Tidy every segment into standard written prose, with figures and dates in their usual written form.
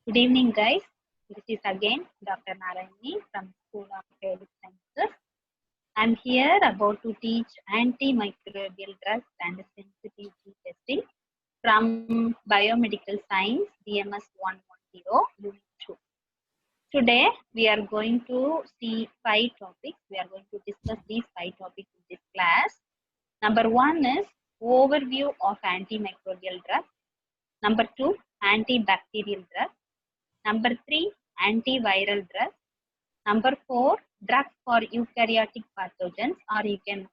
Good evening, guys. This is again Dr. Narayani from School of Basic Sciences. I'm here about to teach antimicrobial drugs and sensitivity testing from Biomedical Science DMS 110 Unit 2. Today, we are going to see 5 topics. We are going to discuss these 5 topics in this class. Number 1 is overview of antimicrobial drugs. Number 2, antibacterial drugs. Number 3, antiviral drugs. Number 4, drugs for eukaryotic pathogens, or you can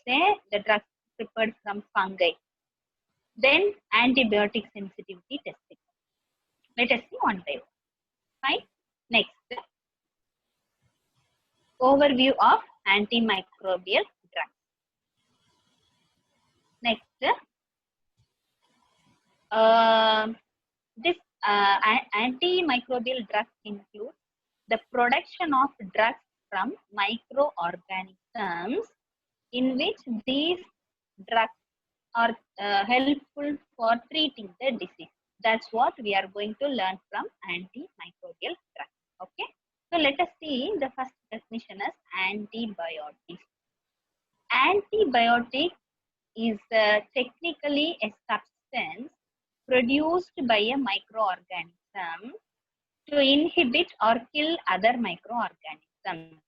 say the drugs prepared from fungi. Then antibiotic sensitivity testing. Let us see one by one. Fine. Next, overview of antimicrobial drugs. Next, this antimicrobial drugs include the production of drugs from microorganisms in which these drugs are helpful for treating the disease. That's what we are going to learn from antimicrobial drugs. Okay. So let us see the first definition as antibiotics. Antibiotic is technically a substance produced by a microorganism to inhibit or kill other microorganisms.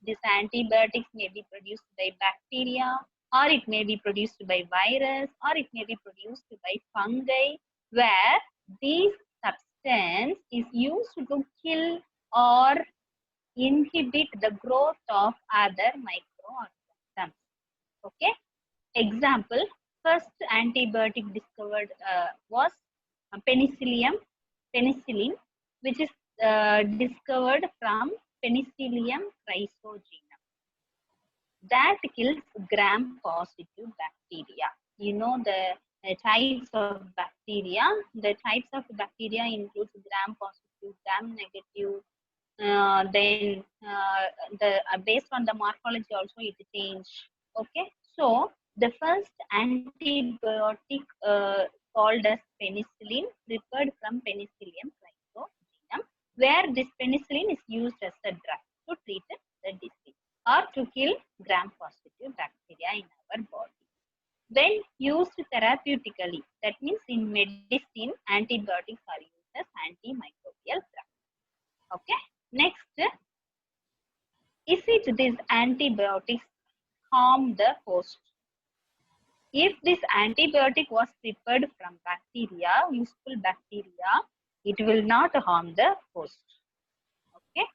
These antibiotics may be produced by bacteria, or it may be produced by virus, or it may be produced by fungi, where this substance is used to kill or inhibit the growth of other microorganisms. Okay. Example, first antibiotic discovered was penicillium, which is discovered from Penicillium chrysogenum. That kills gram-positive bacteria. You know the types of bacteria. The types of bacteria includes gram-positive, gram-negative. Then based on the morphology also it change. Okay, so the first antibiotic called as penicillin, prepared from Penicillium chrysogenum, where this penicillin is used as a drug to treat the disease or to kill gram-positive bacteria in our body. When used therapeutically, that means in medicine, antibiotics are used as antimicrobial drugs. Okay. Next, is it these antibiotics harm the host? If this antibiotic was prepared from bacteria, useful bacteria, it will not harm the host. Okay,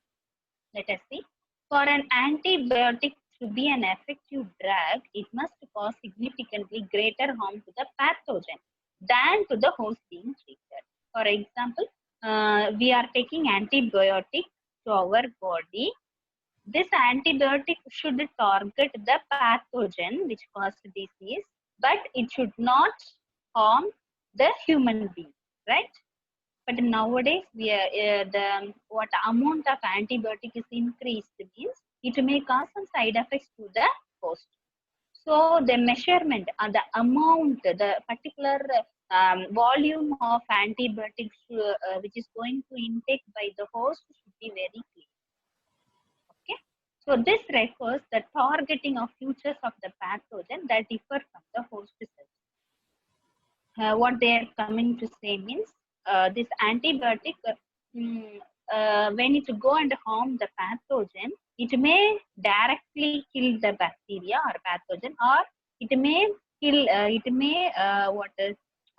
let us see. For an antibiotic to be an effective drug, it must cause significantly greater harm to the pathogen than to the host being treated. For example, we are taking antibiotic to our body. This antibiotic should target the pathogen which caused disease, but it should not harm the human being, right? But nowadays, we are, what amount of antibiotic is increased means it may cause some side effects to the host. So the measurement and the amount, the particular volume of antibiotics which is going to intake by the host should be very clear. Okay, so this refers the targeting of features of the pathogen that differ from the host cells. What they are coming to say means this antibiotic, when it go and harm the pathogen, it may directly kill the bacteria or pathogen, or it may kill,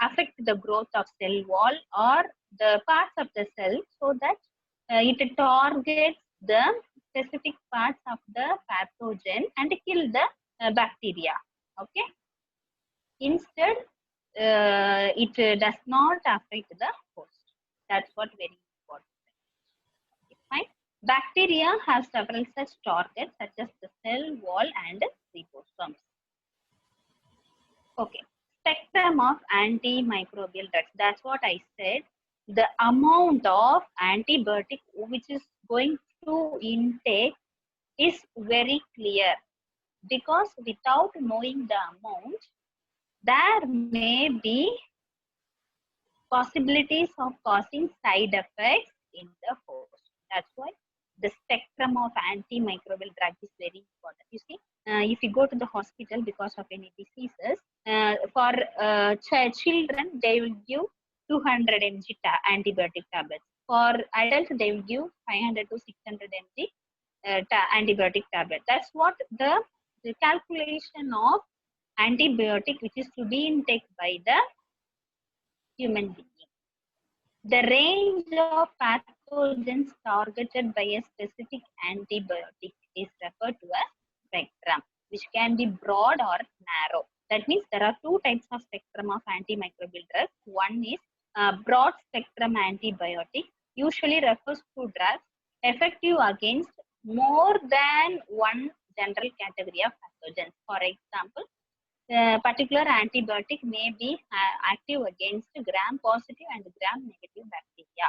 affect the growth of cell wall or the parts of the cell, so that it targets the specific parts of the pathogen and kill the bacteria. Okay. Instead, it does not affect the host. That's what very important. Okay, fine. Bacteria have several such targets, such as the cell wall and ribosomes. Okay, spectrum of antimicrobial drugs. That's what I said. The amount of antibiotic which is going to intake is very clear, because without knowing the amount, there may be possibilities of causing side effects in the host. That's why the spectrum of antimicrobial drug is very important. You see, if you go to the hospital because of any diseases, for children, they will give 200 mg antibiotic tablets. For adults, they will give 500 to 600 mg antibiotic tablet. That's what the calculation of antibiotic which is to be intake by the human being. The range of pathogens targeted by a specific antibiotic is referred to as spectrum, which can be broad or narrow. That means there are two types of spectrum of antimicrobial drugs. One is broad spectrum antibiotic, usually refers to drugs effective against more than one general category of pathogens. For example, particular antibiotic may be active against gram-positive and gram-negative bacteria.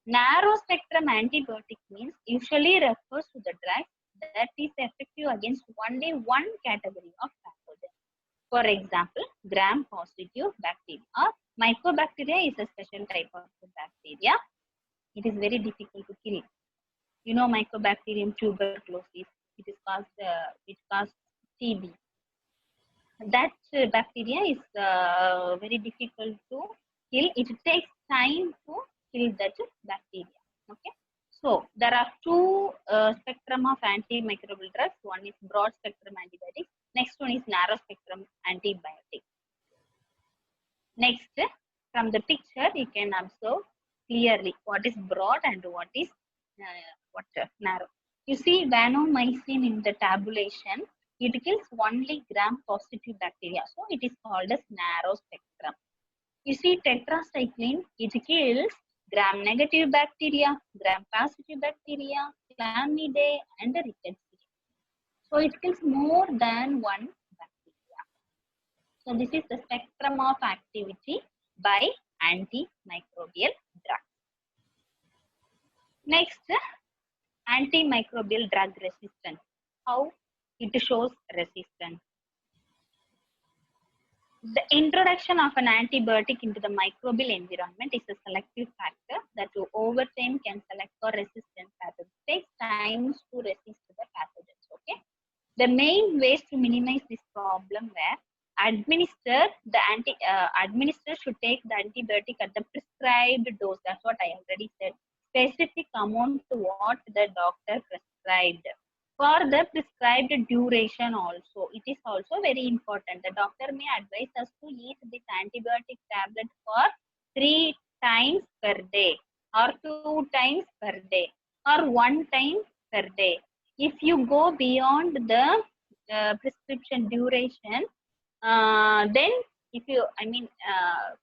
Narrow spectrum antibiotic means usually refers to the drug that is effective against only one category of pathogen. For example, gram-positive bacteria or mycobacteria is a special type of bacteria. It is very difficult to kill. You know, Mycobacterium tuberculosis. It is caused. It causes TB. That bacteria is very difficult to kill. It takes time to kill that bacteria. Okay. So there are two spectrum of antimicrobial drugs. One is broad spectrum antibiotics. Next one is narrow spectrum antibiotics. Next, from the picture, you can observe clearly what is broad and what is narrow. You see vancomycin in the tabulation. It kills only gram-positive bacteria. So it is called as narrow spectrum. You see tetracycline, it kills gram-negative bacteria, gram-positive bacteria, Chlamydia and Rickettsia. So it kills more than one bacteria. So this is the spectrum of activity by antimicrobial drugs. Next, antimicrobial drug resistance. How it shows resistance. The introduction of an antibiotic into the microbial environment is a selective factor that over time can select for resistant pathogens. It takes time to resist the pathogens. Okay. The main ways to minimize this problem were administer should take the antibiotic at the prescribed dose. That's what I already said. Specific amount to what the doctor prescribed. For the prescribed duration also, it is also very important. The doctor may advise us to eat this antibiotic tablet for 3 times per day or 2 times per day or 1 time per day. If you go beyond the prescription duration, then if you,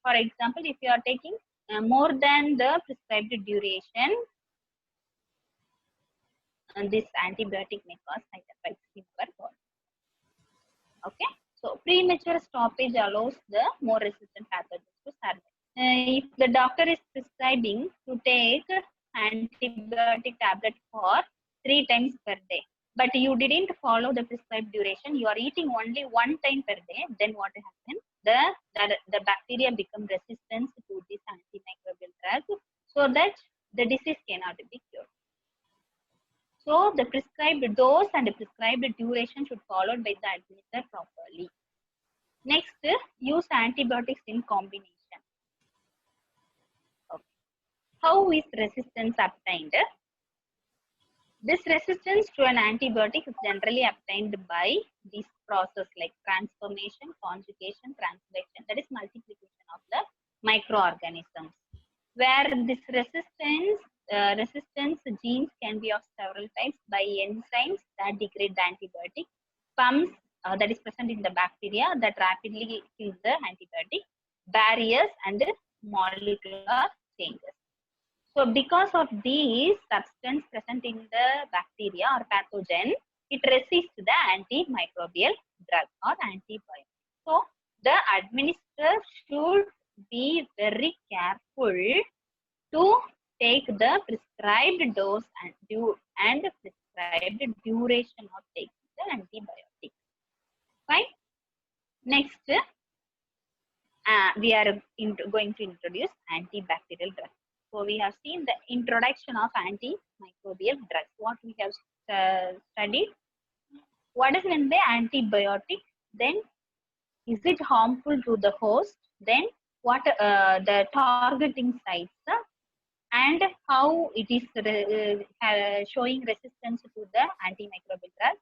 for example, if you are taking more than the prescribed duration, and this antibiotic may cause side effects in our body. Okay, so premature stoppage allows the more resistant pathogens to survive. If the doctor is prescribing to take antibiotic tablet for 3 times per day, but you didn't follow the prescribed duration, you are eating only 1 time per day, then what happens? The bacteria become resistant to this antimicrobial drug, so that the disease cannot be cured. So the prescribed dose and the prescribed duration should be followed by the administer properly. Next, use antibiotics in combination. Okay. How is resistance obtained? This resistance to an antibiotic is generally obtained by this process like transformation, conjugation, translation, that is multiplication of the microorganisms. Where this resistance genes can be of several types by enzymes that degrade the antibiotic, pumps that is present in the bacteria that rapidly kills the antibiotic, barriers and molecular changes. So because of these substance present in the bacteria or pathogen, it resists the antimicrobial drug or antibiotic. So the administrator should be very careful to take the prescribed dose and prescribed duration of taking the antibiotic. Fine. Next, we are going to introduce antibacterial drugs. So we have seen the introduction of antimicrobial drugs. What we have studied, what is meant by antibiotic, then is it harmful to the host, then what the targeting sites, and how it is showing resistance to the antimicrobial drugs.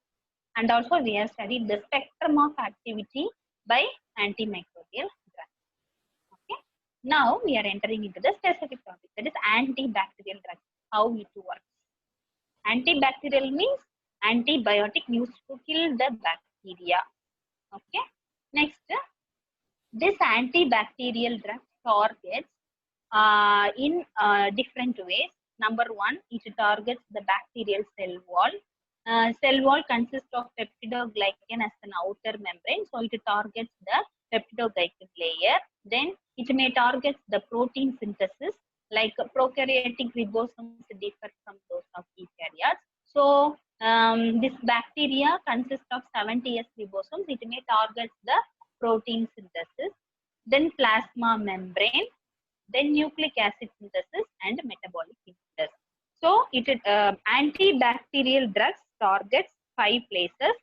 And also we have studied the spectrum of activity by antimicrobial drugs. Okay. Now we are entering into the specific topic, that is antibacterial drugs, how it works. Antibacterial means antibiotic used to kill the bacteria. Okay. Next, this antibacterial drug targets in different ways. Number one, it targets the bacterial cell wall. Cell wall consists of peptidoglycan as an outer membrane, so it targets the peptidoglycan layer. Then it may target the protein synthesis, like prokaryotic ribosomes differ from those of eukaryotes. So this bacteria consists of 70S ribosomes. It may target the protein synthesis, then plasma membrane, then nucleic acid synthesis and metabolic synthesis. So antibacterial drugs targets 5 places.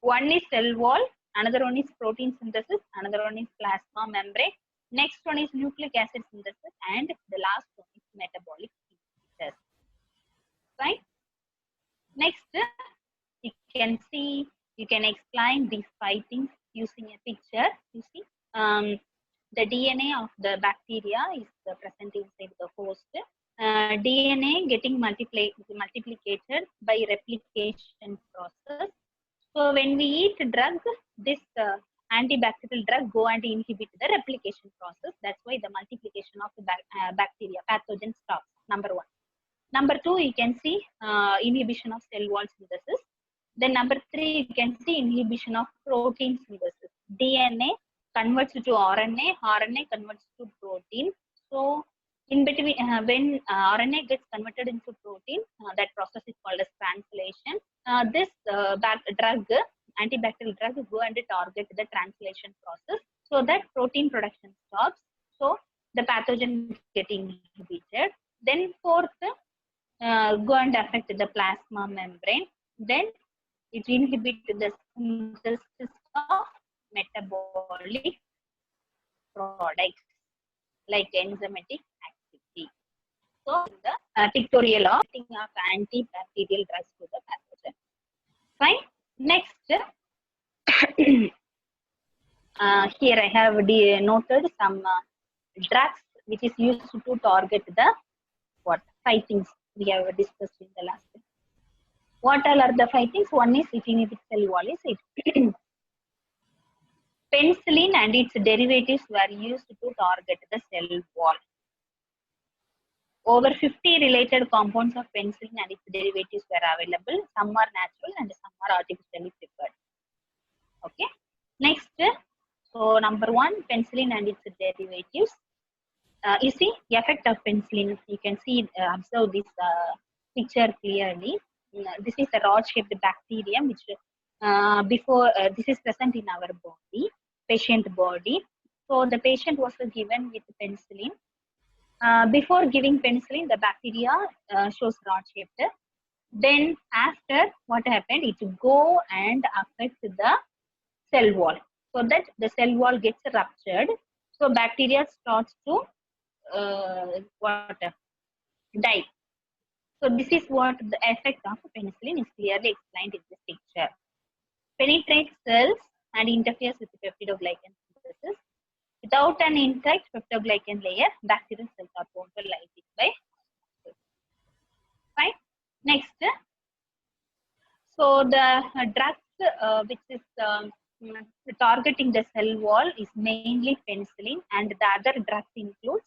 One is cell wall, another one is protein synthesis, another one is plasma membrane, next one is nucleic acid synthesis, and the last one is metabolic synthesis. Right? Next, you can see, you can explain these 5 things using a picture. You see, the DNA of the bacteria is present inside the host. DNA getting multiplicated by replication process. So when we eat drug, this antibacterial drug go and inhibit the replication process. That's why the multiplication of the bacteria, pathogen stops. Number 1. Number 2, you can see inhibition of cell wall synthesis. Then number 3, you can see inhibition of protein synthesis. DNA converts to RNA, RNA converts to protein. So in between, when RNA gets converted into protein, that process is called as translation. This antibacterial drug go and target the translation process, so that protein production stops. So the pathogen getting inhibited. Then fourth, go and affect the plasma membrane. Then it inhibits the synthesis of metabolic products like enzymatic activity. So the pictorial of antibacterial drugs to the pathogen. Fine. Next, here I have noted some drugs which is used to target the 5 things we have discussed in the last. What all are the 5 things? One is it inhibits cell wall. Penicillin and its derivatives were used to target the cell wall. Over 50 related compounds of penicillin and its derivatives were available. Some are natural and some are artificially prepared. Okay. Next, so number 1, penicillin and its derivatives. You see the effect of penicillin. You can see, observe this picture clearly. This is a rod-shaped bacterium which this is present in our body, patient body. So the patient was given with penicillin. Before giving penicillin, the bacteria shows rod-shaped. Then after, what happened? It go and affect the cell wall, so that the cell wall gets ruptured. So bacteria starts to die. So this is what the effect of penicillin is clearly explained in this picture. Penetrates cells and interferes with the peptidoglycan synthesis. Without an intact peptidoglycan layer, bacterial cells are prone to lysis by. Fine. Next, so the drugs which is targeting the cell wall is mainly penicillin, and the other drugs includes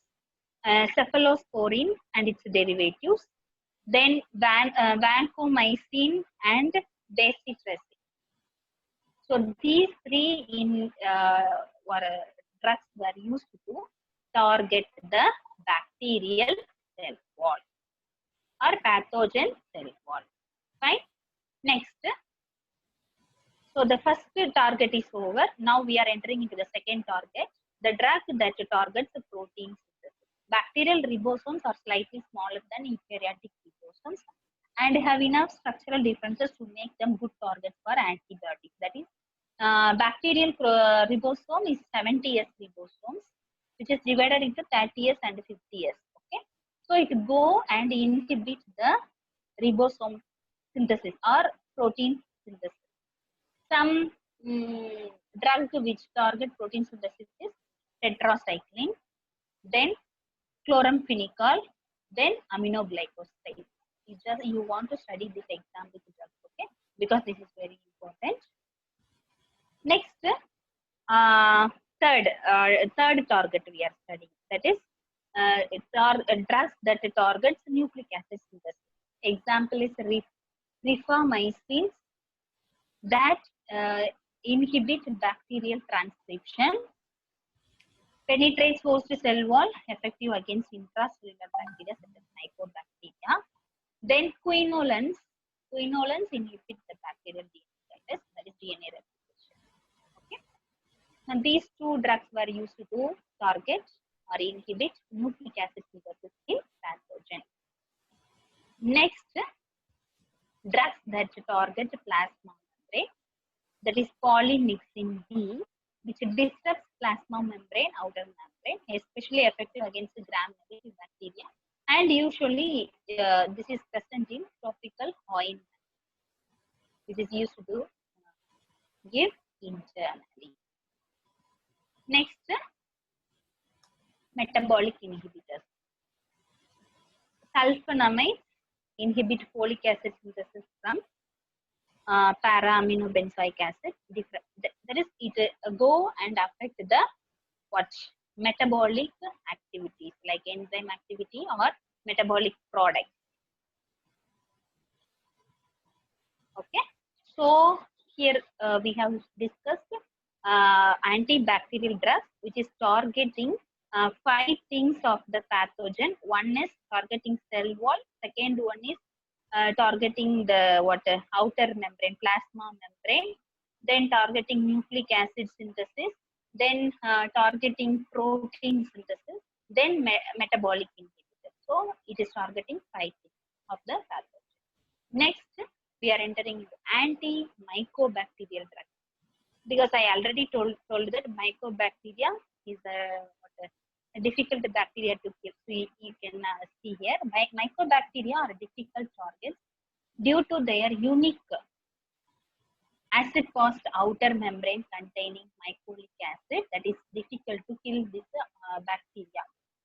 cephalosporin and its derivatives, then vancomycin and bacitracin. So these 3 drugs were used to target the bacterial cell wall or pathogen cell wall. Fine. Next, so the first target is over. Now we are entering into the second target. the drug that targets the protein synthesis. Bacterial ribosomes are slightly smaller than eukaryotic ribosomes and have enough structural differences to make them good targets for antibiotics. That is, bacterial ribosome is 70S ribosomes, which is divided into 30S and 50S. Okay, so it go and inhibit the ribosome synthesis or protein synthesis. Some drug which target protein synthesis is tetracycline, then chloramphenicol, then aminoglycoside. You want to study this exam with drugs, okay? Because this is very important. Next, third target we are studying. That is, drugs that targets nucleic acid synthesis. Example is rifamycin that inhibit bacterial transcription, penetrates host cell wall, effective against intracellular bacteria such as mycobacteria. Then quinolins inhibit the bacterial DNA, that is DNA replication. Okay, and these two drugs were used to target or inhibit nucleic acid synthesis in pathogen. Next, drugs that target plasma membrane, that is polymyxin B, which disrupts plasma membrane, outer membrane, especially effective against gram-negative bacteria. And usually, this is present in topical ointment, which is used to give internally. Next, metabolic inhibitors. Sulfonamides inhibit folic acid synthesis from para-aminobenzoic acid. That is, it go and affect the metabolic activities like enzyme activity or metabolic products. Okay, so here we have discussed antibacterial drugs, which is targeting 5 things of the pathogen. One is targeting cell wall. Second one is targeting the outer membrane, plasma membrane. Then targeting nucleic acid synthesis. Then targeting protein synthesis. Then metabolic inhibitors. So it is targeting 5 things of the pathogen. Next, we are entering into anti-mycobacterial drugs. Because I already told that mycobacteria is a difficult bacteria to kill. So you can see here, mycobacteria are difficult targets due to their unique acid-fast outer membrane containing mycolic acid that is difficult to kill this bacteria.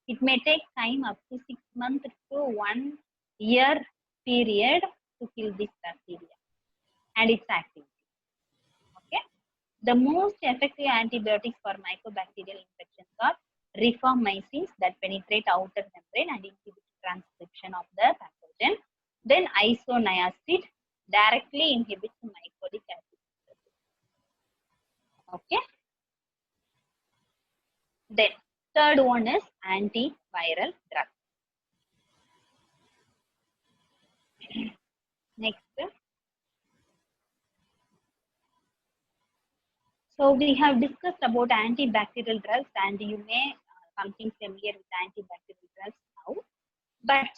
It may take time up to 6 months to 1 year period to kill this bacteria and its activity. Okay, the most effective antibiotics for mycobacterial infections are rifamycins that penetrate outer membrane and inhibit transcription of the pathogen. Then isoniazid directly inhibits mycolic acid. Okay. Then third one is antiviral drug. Next. So we have discussed about antibacterial drugs, and you may something familiar with antibacterial drugs now. But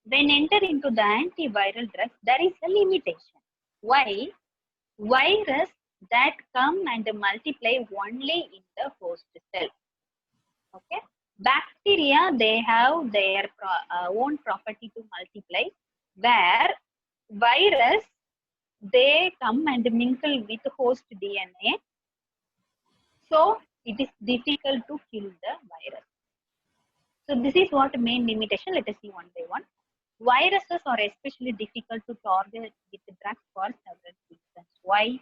when enter into the antiviral drugs, there is a limitation. Why? Virus that come and multiply only in the host cell. Okay. Bacteria, they have their own property to multiply, where virus, they come and mingle with host DNA. So it is difficult to kill the virus. So this is what main limitation. Let us see one by one. Viruses are especially difficult to target with drugs for several reasons. Why?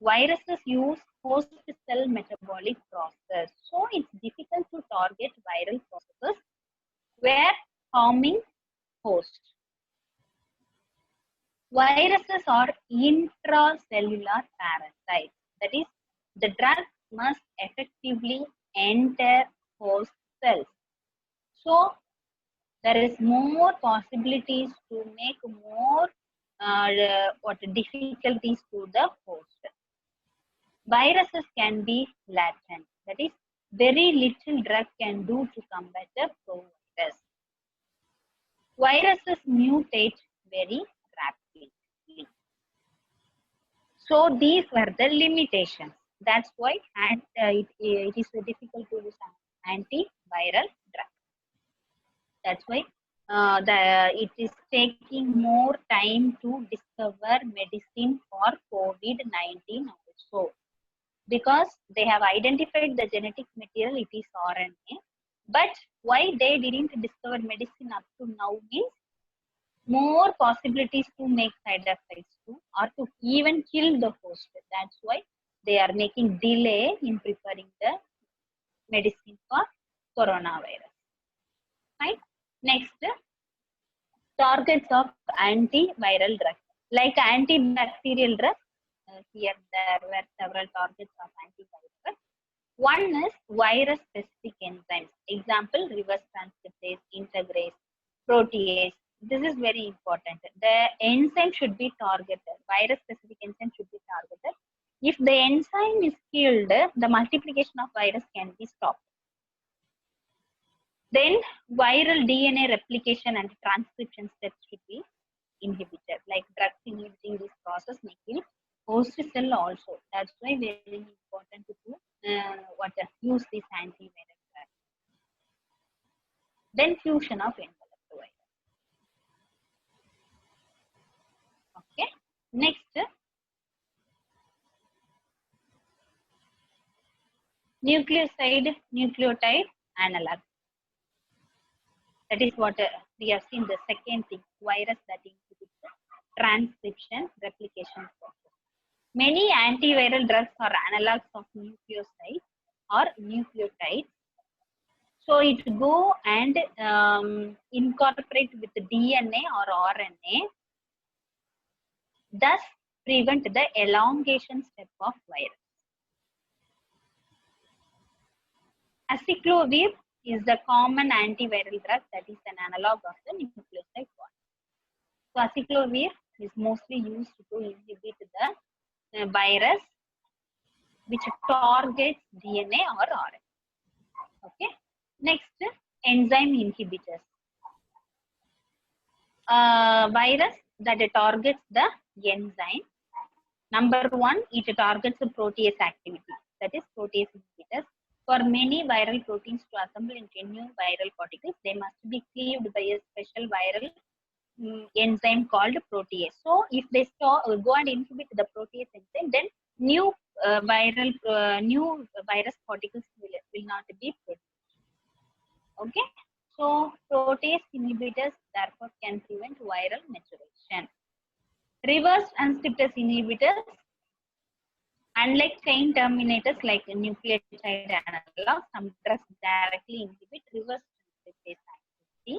Viruses use host cell metabolic process. So it's difficult to target viral processes where harming host. Viruses are intracellular parasites. That is, the drug must effectively enter host cells. So there is more possibilities to make more difficulties to the host. Viruses can be latent. That is, very little drug can do to combat the provirus. Viruses mutate very rapidly. So these were the limitations. That's why it is difficult to use antiviral drug. That's why it is taking more time to discover medicine for COVID-19 also. Because they have identified the genetic material, it is RNA. But why they didn't discover medicine up to now means more possibilities to make side effects too, or to even kill the host. That's why they are making delay in preparing the medicine for coronavirus. Right? Next, targets of antiviral drugs. Like antibacterial drugs, here there were several targets of antiviral drugs. One is virus-specific enzymes. Example, reverse transcriptase, integrase, protease. This is very important. The enzyme should be targeted. Virus-specific enzyme should be targeted. If the enzyme is killed, the multiplication of virus can be stopped. Then viral DNA replication and transcription steps should be inhibited. Like drugs inhibiting this process may kill host cell also. That's why very important to do use this antiviral drug. Then fusion of enveloped virus. Okay. Next, nucleotide analog. That is what we have seen. The second thing, virus that inhibits the transcription replication process. Many antiviral drugs are analogs of nucleosides or nucleotides. So it go and incorporate with the DNA or RNA, thus prevent the elongation step of virus. Acyclovir is the common antiviral drug that is an analog of the nucleoside one. So acyclovir is mostly used to inhibit the virus which targets DNA or RNA. Okay. Next, enzyme inhibitors. Virus that targets the enzyme. Number one, it targets the protease activity. That is protease inhibitors. For many viral proteins to assemble into new viral particles, they must be cleaved by a special viral enzyme called protease. So, if they go and inhibit the protease enzyme, then new virus particles will not be produced. Okay. So, protease inhibitors therefore can prevent viral maturation. Reverse transcriptase inhibitors, unlike chain terminators like nucleotide analogs, some drugs directly inhibit reverse transcriptase activity,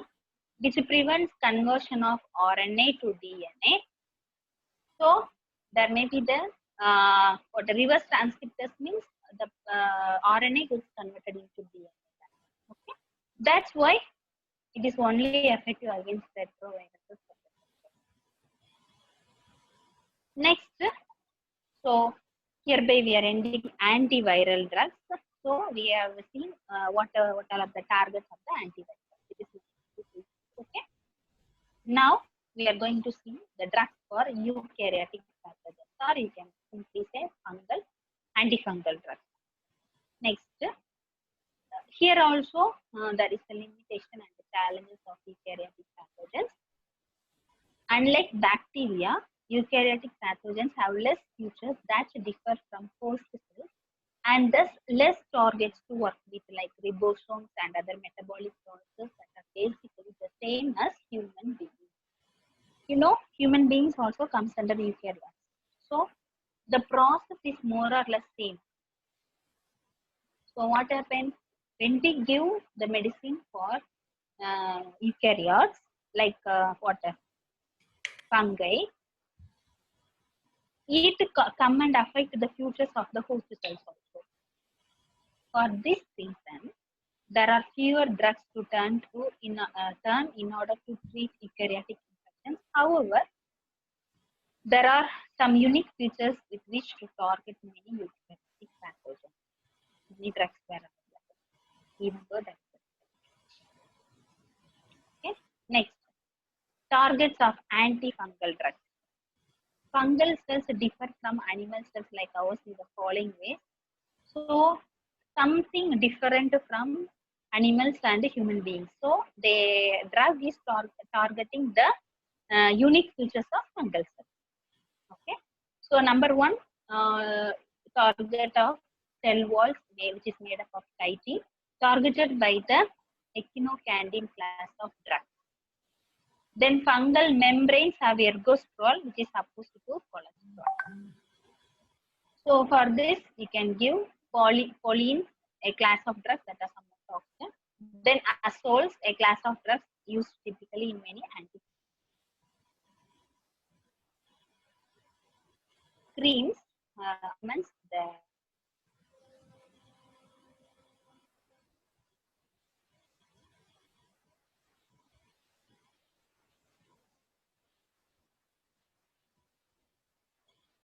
which prevents conversion of RNA to DNA. So, there may be the what the reverse transcriptase means, the RNA gets converted into DNA. Okay, that's why it is only effective against retroviruses. Next, so hereby we are ending antiviral drugs. So we have seen what all are the targets of the antivirals. Okay. Now we are going to see the drugs for eukaryotic pathogens, or you can simply say fungal, antifungal drugs. Next, here also there is a limitation and the challenges of eukaryotic pathogens. Unlike bacteria, eukaryotic pathogens have less features that differ from host cells and thus less targets to work with, like ribosomes and other metabolic processes that are basically the same as human beings. You know, human beings also comes under eukaryotes. So the process is more or less same. So what happens when we give the medicine for eukaryotes, like fungi, it come and affect the futures of the host cells also. For this reason, there are fewer drugs to turn in order to treat eukaryotic infections. However, there are some unique features with which to target many eukaryotic pathogens. Many drugs were available. even though that's okay. Next, targets of antifungal drugs. Fungal cells differ from animal cells like ours in the following ways. So, something different from animals and human beings. So, the drug is targeting the unique features of fungal cells. Okay. So, number one, target of cell walls, which is made up of chitin, targeted by the echinocandin class of drugs. Then fungal membranes have ergosterol, which is opposed to cholesterol. So for this, you can give choline, a class of drugs that are somewhat toxic. Then azoles, a class of drugs used typically in many creams, amongst the